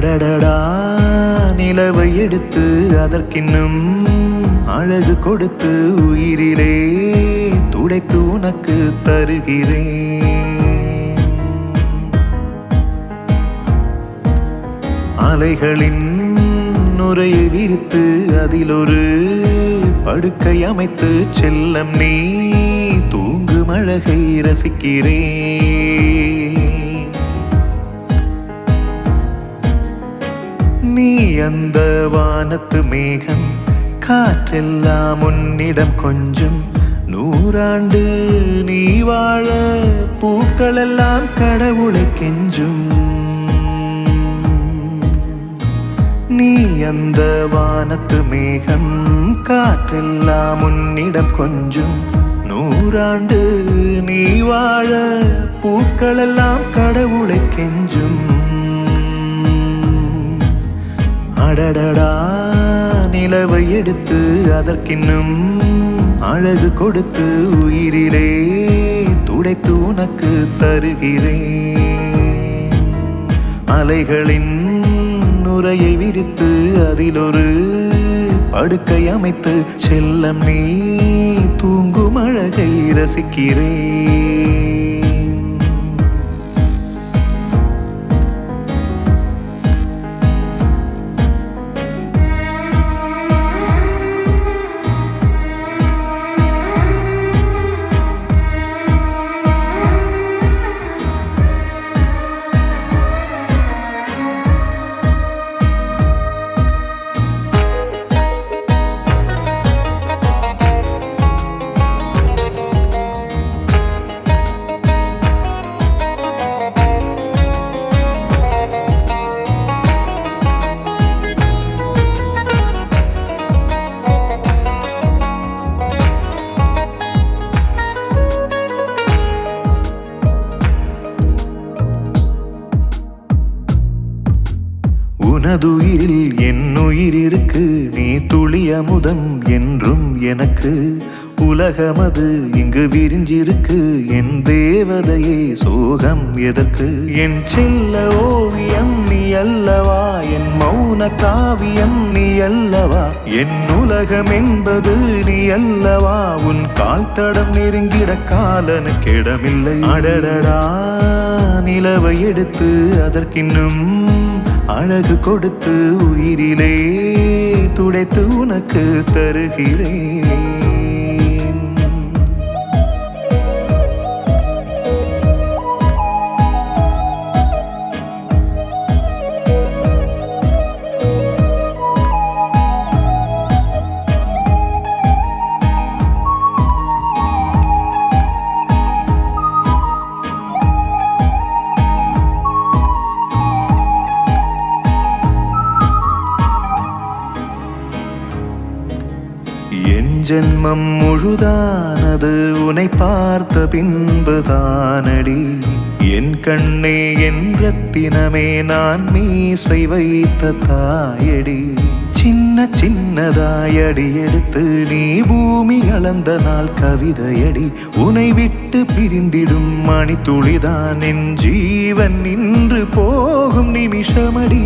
அடடடா நிலவை எடுத்து அதற்கின்னும் அழகு கொடுத்து உயிரிலே துடைத்து உனக்கு தருகிறேன். அலைகளின் நுரையை விரித்து அதில் ஒரு படுக்கை அமைத்து செல்லம் நீ தூங்கும் அழகை ரசிக்கிறேன். நீ அந்த வானத்து மேகம், காற்றெல்லாம் உன்னிடம் கொஞ்சம், நூறாண்டு நீ வாழ பூக்கள் எல்லாம் கடவுளை கெஞ்சும். நீ அந்த வானத்து மேகம், காற்றெல்லாம் உன்னிடம் கொஞ்சம், நூறாண்டு நீ வாழ பூக்கள் எல்லாம் கடவுளை கெஞ்சும். அடடடா நிலவை எடுத்து அதற்கின்னும் அழகு கொடுத்து உயிரிலே துடைத்து உனக்கு தருகிறேன். அலைகளின் நுரையை விரித்து அதில் ஒரு படுக்கை அமைத்து செல்லம் நீ தூங்கும் அழகை ரசிக்கிறேன். உனதுயிரில் என் உயிர் இருக்கு, நீ துளிய முதம் என்றும் எனக்கு. உலகமது இங்கு விரிஞ்சிருக்கு, என் தேவதையே சோகம் எதற்கு? என் செல்ல ஓவியம் நீ அல்லவா, என் மௌன காவியம் நீ அல்லவா, என் உலகம் என்பது நீ அல்லவா. உன் கால் தடம் நெருங்கிட காலனுக்கிடமில்லை. அடடடா நிலவை எடுத்து அதற்கின்னும் அழகு கொடுத்து உயிரிலே துடைத்து உனக்கு தருகிறேன். என் ஜென்மம் முழுதானது உனை பார்த்த பின்புதானடி. என் கண்ணே என் ரத்தினமே நான் மீசை வைத்த தாயடி. சின்ன சின்னதாயடி எடுத்து நீ பூமி அளந்த நாள் கவிதையடி. உனை விட்டு பிரிந்திடும் மணி துளிதான் என் ஜீவன் நின்று போகும் நிமிஷமடி.